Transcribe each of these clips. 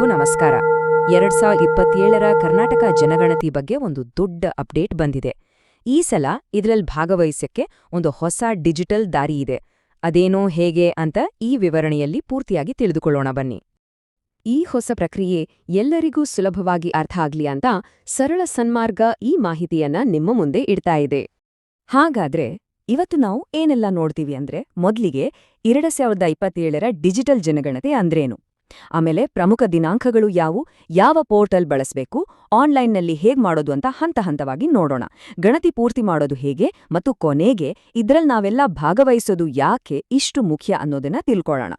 ಎಲ್ರಿಗೂ ನಮಸ್ಕಾರ. 2027ರ ಕರ್ನಾಟಕ ಜನಗಣತಿ ಬಗ್ಗೆ ಒಂದು ದೊಡ್ಡ ಅಪ್ಡೇಟ್ ಬಂದಿದೆ. ಈ ಸಲ ಇದರಲ್ಲಿ ಭಾಗವಹಿಸಕ್ಕೆ ಒಂದು ಹೊಸ ಡಿಜಿಟಲ್ ದಾರಿ ಇದೆ. ಅದೇನೋ ಹೇಗೆ ಅಂತ ಈ ವಿವರಣೆಯಲ್ಲಿ ಪೂರ್ತಿಯಾಗಿ ತಿಳಿದುಕೊಳ್ಳೋಣ ಬನ್ನಿ. ಈ ಹೊಸ ಪ್ರಕ್ರಿಯೆ ಎಲ್ಲರಿಗೂ ಸುಲಭವಾಗಿ ಅರ್ಥ ಆಗ್ಲಿ ಅಂತ ಸರಳ ಸನ್ಮಾರ್ಗ ಈ ಮಾಹಿತಿಯನ್ನ ನಿಮ್ಮ ಮುಂದೆ ಇಡ್ತಾ ಇದೆ. ಹಾಗಾದ್ರೆ ಇವತ್ತು ನಾವು ಏನೆಲ್ಲ ನೋಡ್ತೀವಿ ಅಂದ್ರೆ, ಮೊದಲಿಗೆ 2027ರ ಡಿಜಿಟಲ್ ಜನಗಣತಿ ಅಂದ್ರೇನು, ಆಮೇಲೆ ಪ್ರಮುಖ ದಿನಾಂಕಗಳು ಯಾವ ಪೋರ್ಟಲ್ ಬಳಸಬೇಕು, ಆನ್ಲೈನ್ನಲ್ಲಿ ಹೇಗ್ ಮಾಡೋದು ಅಂತ ಹಂತ ಹಂತವಾಗಿ ನೋಡೋಣ. ಗಣತಿ ಪೂರ್ತಿ ಮಾಡೋದು ಹೇಗೆ ಮತ್ತು ಕೊನೆಗೆ ಇದ್ರಲ್ಲಿ ನಾವೆಲ್ಲ ಭಾಗವಹಿಸೋದು ಯಾಕೆ ಇಷ್ಟು ಮುಖ್ಯ ಅನ್ನೋದನ್ನ ತಿಳ್ಕೊಳ್ಳೋಣ.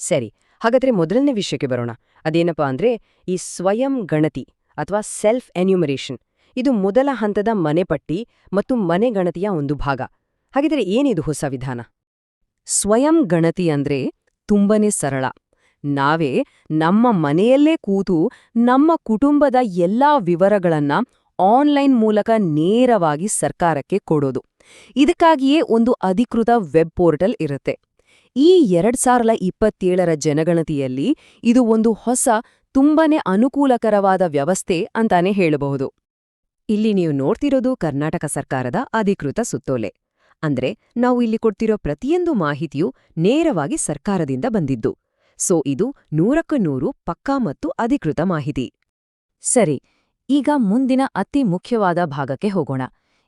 ಸರಿ, ಹಾಗಾದ್ರೆ ಮೊದಲನೇ ವಿಷಯಕ್ಕೆ ಬರೋಣ. ಅದೇನಪ್ಪಾ ಅಂದ್ರೆ ಈ ಸ್ವಯಂ ಗಣತಿ ಅಥವಾ ಸೆಲ್ಫ್ ಎನ್ಯೂಮರೇಷನ್. ಇದು ಮೊದಲ ಹಂತದ ಮನೆಪಟ್ಟಿ ಮತ್ತು ಮನೆ ಗಣತಿಯ ಒಂದು ಭಾಗ. ಹಾಗಿದ್ರೆ ಏನಿದು ಹೊಸ ವಿಧಾನ? ಸ್ವಯಂ ಗಣತಿ ಅಂದ್ರೆ ತುಂಬನೇ ಸರಳ. ನಾವೇ ನಮ್ಮ ಮನೆಯಲ್ಲೇ ಕೂತು ನಮ್ಮ ಕುಟುಂಬದ ಎಲ್ಲಾ ವಿವರಗಳನ್ನ ಆನ್ಲೈನ್ ಮೂಲಕ ನೇರವಾಗಿ ಸರ್ಕಾರಕ್ಕೆ ಕೊಡೋದು. ಇದಕ್ಕಾಗಿಯೇ ಒಂದು ಅಧಿಕೃತ ವೆಬ್ ಪೋರ್ಟಲ್ ಇರುತ್ತೆ. ಈ 2027ರ ಜನಗಣತಿಯಲ್ಲಿ ಇದು ಒಂದು ಹೊಸ, ತುಂಬನೇ ಅನುಕೂಲಕರವಾದ ವ್ಯವಸ್ಥೆ ಅಂತಾನೆ ಹೇಳಬಹುದು. ಇಲ್ಲಿ ನೀವು ನೋಡ್ತಿರೋದು ಕರ್ನಾಟಕ ಸರ್ಕಾರದ ಅಧಿಕೃತ ಸುತ್ತೋಲೆ. ಅಂದ್ರೆ ನಾವು ಇಲ್ಲಿ ಕೊಡ್ತಿರೋ ಪ್ರತಿಯೊಂದು ಮಾಹಿತಿಯೂ ನೇರವಾಗಿ ಸರ್ಕಾರದಿಂದ ಬಂದಿದ್ದು. ಸೊ ಇದು 100ಕ್ಕೆ 100 ಪಕ್ಕಾ ಮತ್ತು ಅಧಿಕೃತ ಮಾಹಿತಿ. ಸರಿ, ಈಗ ಮುಂದಿನ ಅತಿ ಮುಖ್ಯವಾದ ಭಾಗಕ್ಕೆ ಹೋಗೋಣ.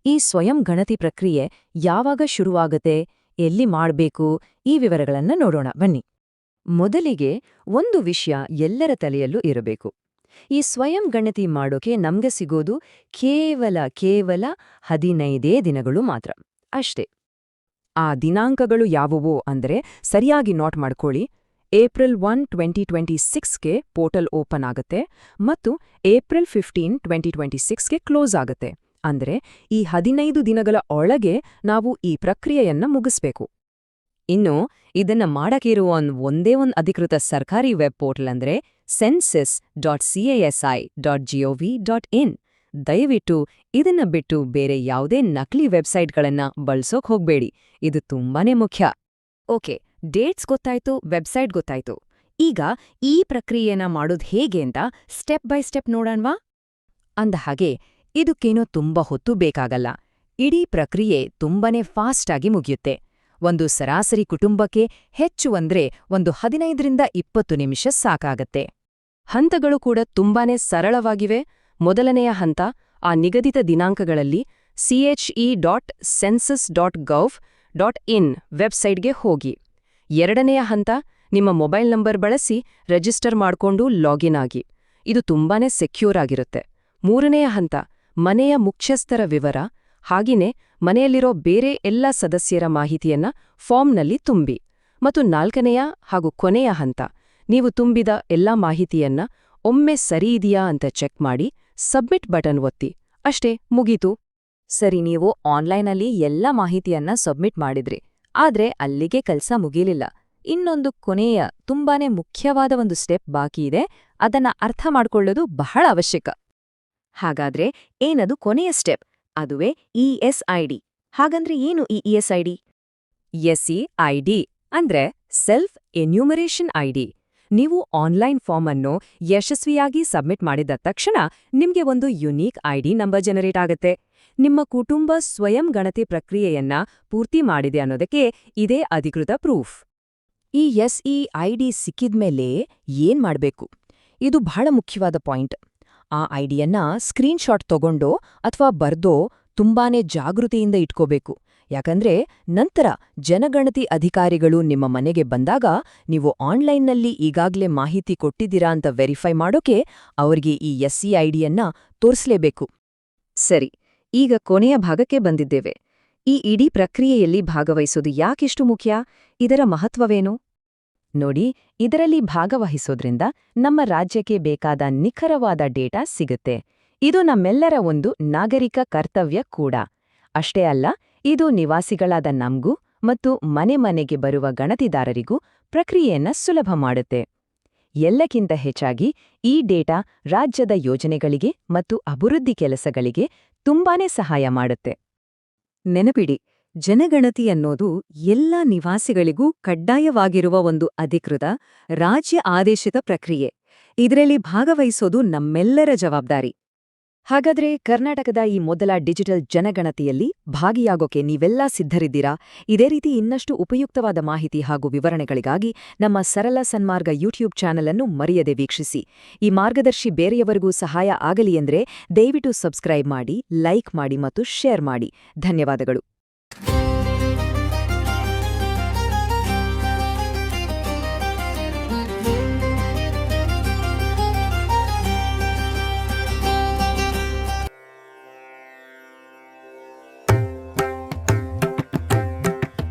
ಈ ಸ್ವಯಂ ಗಣತಿ ಪ್ರಕ್ರಿಯೆ ಯಾವಾಗ ಶುರುವಾಗತ್ತೆ, ಎಲ್ಲಿ ಮಾಡ್ಬೇಕು, ಈ ವಿವರಗಳನ್ನ ನೋಡೋಣ ಬನ್ನಿ. ಮೊದಲಿಗೆ ಒಂದು ವಿಷಯ ಎಲ್ಲರ ತಲೆಯಲ್ಲೂ ಇರಬೇಕು. ಈ ಸ್ವಯಂ ಗಣತಿ ಮಾಡೋಕೆ ನಮ್ಗೆ ಸಿಗೋದು ಕೇವಲ 15 ದಿನಗಳು ಮಾತ್ರ ಅಷ್ಟೇ. ಆ ದಿನಾಂಕಗಳು ಯಾವುವು ಅಂದ್ರೆ ಸರಿಯಾಗಿ ನೋಟ್ ಮಾಡ್ಕೊಳ್ಳಿ. ಏಪ್ರಿಲ್ 1, 2026ಗೆ ಪೋರ್ಟಲ್ ಓಪನ್ ಆಗುತ್ತೆ ಮತ್ತು ಏಪ್ರಿಲ್ 15, 2026ಗೆ ಕ್ಲೋಸ್ ಆಗುತ್ತೆ. ಅಂದ್ರೆ ಈ 15 ದಿನಗಳ ಒಳಗೆ ನಾವು ಈ ಪ್ರಕ್ರಿಯೆಯನ್ನ ಮುಗಿಸ್ಬೇಕು. ಇನ್ನು ಇದನ್ನ ಮಾಡಕ್ಕಿರುವ ಒಂದೇ ಒಂದು ಅಧಿಕೃತ ಸರ್ಕಾರಿ ವೆಬ್ ಪೋರ್ಟಲ್ ಅಂದ್ರೆ census.casi.gov.in. ದಯವಿಟ್ಟು ಇದನ್ನ ಬಿಟ್ಟು ಬೇರೆ ಯಾವುದೇ ನಕಲಿ ವೆಬ್ಸೈಟ್ಗಳನ್ನ ಬಳಸೋಕ್ ಹೋಗ್ಬೇಡಿ. ಇದು ತುಂಬಾನೇ ಮುಖ್ಯ. ಓಕೆ, ಡೇಟ್ಸ್ ಗೊತ್ತಾಯ್ತು, ವೆಬ್ಸೈಟ್ ಗೊತ್ತಾಯ್ತು. ಈಗ ಈ ಪ್ರಕ್ರಿಯೆನ ಮಾಡೋದು ಹೇಗೆ ಅಂತ ಸ್ಟೆಪ್ ಬೈ ಸ್ಟೆಪ್ ನೋಡೋಣವಾ? ಅಂದಹಾಗೆ ಇದಕ್ಕೇನೋ ತುಂಬಾ ಹೊತ್ತು ಬೇಕಾಗಲ್ಲ. ಇಡೀ ಪ್ರಕ್ರಿಯೆ ತುಂಬಾನೇ ಫಾಸ್ಟ್ ಆಗಿ ಮುಗಿಯುತ್ತೆ. ಒಂದು ಸರಾಸರಿ ಕುಟುಂಬಕ್ಕೆ ಹೆಚ್ಚು ಅಂದ್ರೆ ಒಂದು 15ರಿಂದ 20 ನಿಮಿಷ ಸಾಕಾಗತ್ತೆ. ಹಂತಗಳು ಕೂಡ ತುಂಬಾನೇ ಸರಳವಾಗಿವೆ. ಮೊದಲನೆಯ ಹಂತ, ಆ ನಿಗದಿತ ದಿನಾಂಕಗಳಲ್ಲಿ che.census.gov.in ವೆಬ್ಸೈಟ್ಗೆ ಹೋಗಿ. ಎರಡನೆಯ ಹಂತ, ನಿಮ್ಮ ಮೊಬೈಲ್ ನಂಬರ್ ಬಳಸಿ ರಿಜಿಸ್ಟರ್ ಮಾಡ್ಕೊಂಡು ಲಾಗಿನ್ ಆಗಿ. ಇದು ತುಂಬಾನೇ ಸೆಕ್ಯೂರ್ ಆಗಿರುತ್ತೆ. ಮೂರನೆಯ ಹಂತ, ಮನೆಯ ಮುಖ್ಯಸ್ಥರ ವಿವರ ಹಾಗೇನೆ ಮನೆಯಲ್ಲಿರೋ ಬೇರೆ ಎಲ್ಲ ಸದಸ್ಯರ ಮಾಹಿತಿಯನ್ನ ಫಾರ್ಮ್ನಲ್ಲಿ ತುಂಬಿ. ಮತ್ತು ನಾಲ್ಕನೆಯ ಹಾಗೂ ಕೊನೆಯ ಹಂತ, ನೀವು ತುಂಬಿದ ಎಲ್ಲಾ ಮಾಹಿತಿಯನ್ನ ಒಮ್ಮೆ ಸರಿಯಿದೆಯಾ ಅಂತ ಚೆಕ್ ಮಾಡಿ ಸಬ್ಮಿಟ್ ಬಟನ್ ಒತ್ತಿ. ಅಷ್ಟೇ, ಮುಗೀತು. ಸರಿ, ನೀವು ಆನ್ಲೈನಲ್ಲಿ ಎಲ್ಲ ಮಾಹಿತಿಯನ್ನ ಸಬ್ಮಿಟ್ ಮಾಡಿದ್ರಿ. ಆದ್ರೆ ಅಲ್ಲಿಗೆ ಕೆಲ್ಸ ಮುಗೀಲಿಲ್ಲ. ಇನ್ನೊಂದು ಕೊನೆಯ ತುಂಬಾನೇ ಮುಖ್ಯವಾದ ಒಂದು ಸ್ಟೆಪ್ ಬಾಕಿ ಇದೆ. ಅದನ್ನ ಅರ್ಥ ಮಾಡ್ಕೊಳ್ಳೋದು ಬಹಳ ಅವಶ್ಯಕ. ಹಾಗಾದ್ರೆ ಏನದು ಕೊನೆಯ ಸ್ಟೆಪ್? ಅದುವೇ ESID. ಹಾಗಂದ್ರೆ ಏನು ಈ ESID? SEID ಅಂದ್ರೆ ಸೆಲ್ಫ್ ಎನ್ಯೂಮರೇಷನ್ ಐಡಿ. ನೀವು ಆನ್ಲೈನ್ ಫಾರ್ಮ್ ಅನ್ನು ಯಶಸ್ವಿಯಾಗಿ ಸಬ್ಮಿಟ್ ಮಾಡಿದ ತಕ್ಷಣ ನಿಮ್ಗೆ ಒಂದು ಯುನೀಕ್ ಐಡಿ ನಂಬರ್ ಜನರೇಟ್ ಆಗತ್ತೆ. ನಿಮ್ಮ ಕುಟುಂಬ ಸ್ವಯಂ ಗಣತಿ ಪ್ರಕ್ರಿಯೆಯನ್ನ ಪೂರ್ತಿ ಮಾಡಿದೆ ಅನ್ನೋದಕ್ಕೆ ಇದೇ ಅಧಿಕೃತ ಪ್ರೂಫ್. ಈ SEID ಸಿಕ್ಕಿದ್ಮೇಲೆ ಏನ್ ಮಾಡ್ಬೇಕು? ಇದು ಬಹಳ ಮುಖ್ಯವಾದ ಪಾಯಿಂಟ್. ಆ ಐಡಿಯನ್ನ ಸ್ಕ್ರೀನ್ಶಾಟ್ ತಗೊಂಡೋ ಅಥವಾ ಬರ್ದೋ ತುಂಬಾನೇ ಜಾಗೃತಿಯಿಂದ ಇಟ್ಕೋಬೇಕು. ಯಾಕಂದ್ರೆ ನಂತರ ಜನಗಣತಿ ಅಧಿಕಾರಿಗಳು ನಿಮ್ಮ ಮನೆಗೆ ಬಂದಾಗ ನೀವು ಆನ್ಲೈನ್ನಲ್ಲಿ ಈಗಾಗ್ಲೇ ಮಾಹಿತಿ ಕೊಟ್ಟಿದ್ದೀರಾ ಅಂತ ವೆರಿಫೈ ಮಾಡೋಕೆ ಅವ್ರಿಗೆ ಈ SEIDಯನ್ನ ತೋರಿಸಲೇಬೇಕು. ಸರಿ, ಈಗ ಕೊನೆಯ ಭಾಗಕ್ಕೆ ಬಂದಿದ್ದೇವೆ. ಈ ಇಡೀ ಪ್ರಕ್ರಿಯೆಯಲ್ಲಿ ಭಾಗವಹಿಸೋದು ಯಾಕೆಷ್ಟು ಮುಖ್ಯ? ಇದರ ಮಹತ್ವವೇನು? ನೋಡಿ, ಇದರಲ್ಲಿ ಭಾಗವಹಿಸೋದ್ರಿಂದ ನಮ್ಮ ರಾಜ್ಯಕ್ಕೆ ಬೇಕಾದ ನಿಖರವಾದ ಡೇಟಾ ಸಿಗುತ್ತೆ. ಇದು ನಮ್ಮೆಲ್ಲರ ಒಂದು ನಾಗರಿಕ ಕರ್ತವ್ಯ ಕೂಡ. ಅಷ್ಟೇ ಅಲ್ಲ, ಇದು ನಿವಾಸಿಗಳಾದ ನಮ್ಗೂ ಮತ್ತು ಮನೆ ಮನೆಗೆ ಬರುವ ಗಣತಿದಾರರಿಗೂ ಪ್ರಕ್ರಿಯೆಯನ್ನ ಸುಲಭ ಮಾಡುತ್ತೆ. ಎಲ್ಲಕ್ಕಿಂತ ಹೆಚ್ಚಾಗಿ ಈ ಡೇಟಾ ರಾಜ್ಯದ ಯೋಜನೆಗಳಿಗೆ ಮತ್ತು ಅಭಿವೃದ್ಧಿ ಕೆಲಸಗಳಿಗೆ ತುಂಬಾನೇ ಸಹಾಯ ಮಾಡುತ್ತೆ. ನೆನಪಿಡಿ, ಜನಗಣತಿ ಅನ್ನೋದು ಎಲ್ಲ ನಿವಾಸಿಗಳಿಗೂ ಕಡ್ಡಾಯವಾಗಿರುವ ಒಂದು ಅಧಿಕೃತ, ರಾಜ್ಯ ಆದೇಶಿತ ಪ್ರಕ್ರಿಯೆ. ಇದರಲ್ಲಿ ಭಾಗವಹಿಸೋದು ನಮ್ಮೆಲ್ಲರ ಜವಾಬ್ದಾರಿ. ಹಾಗಾದ್ರೆ ಕರ್ನಾಟಕದ ಈ ಮೊದಲ ಡಿಜಿಟಲ್ ಜನಗಣತಿಯಲ್ಲಿ ಭಾಗಿಯಾಗೋಕೆ ನೀವೆಲ್ಲಾ ಸಿದ್ಧರಿದ್ದೀರಾ? ಇದೇ ರೀತಿ ಇನ್ನಷ್ಟು ಉಪಯುಕ್ತವಾದ ಮಾಹಿತಿ ಹಾಗೂ ವಿವರಣೆಗಳಿಗಾಗಿ ನಮ್ಮ ಸರಳ ಸನ್ಮಾರ್ಗ ಯೂಟ್ಯೂಬ್ ಚಾನೆಲ್ ಅನ್ನು ಮರೆಯದೆ ವೀಕ್ಷಿಸಿ. ಈ ಮಾರ್ಗದರ್ಶಿ ಬೇರೆಯವರಿಗೂ ಸಹಾಯ ಆಗಲಿ ಎಂದ್ರೆ ದಯವಿಟ್ಟು ಸಬ್ಸ್ಕ್ರೈಬ್ ಮಾಡಿ, ಲೈಕ್ ಮಾಡಿ ಮತ್ತು ಶೇರ್ ಮಾಡಿ. ಧನ್ಯವಾದಗಳು.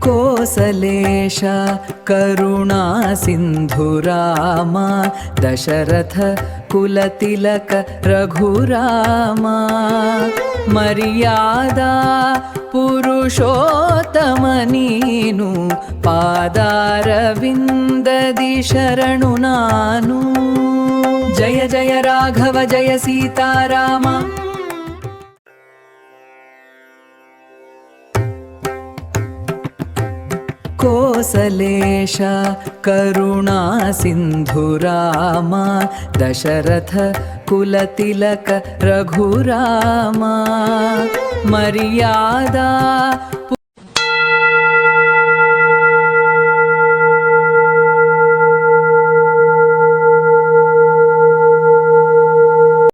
ಕೋಸಲೇಶ ಕರುಣಾ ಸಿಂಧು ರಾಮ ದಶರಥ ಕುಲತಿಲಕ ರಘುರಾಮ ಮರ್ಯಾದಾ ಪುರುಷೋತ್ತಮ ನೀನು ಪಾದಾರವಿಂದದಿ ಶರಣು ನಾನು. ಜಯ ಜಯ ರಾಘವ ಜಯ ಸೀತಾರಾಮ. ಕೋಸಲೇಶ ಕರುಣಾ ಸಿಂಧು ರಾಮ ದಶರಥ ಕುಲತಿಲಕ ರಘುರಾಮ ಮರ್ಯಾದಾ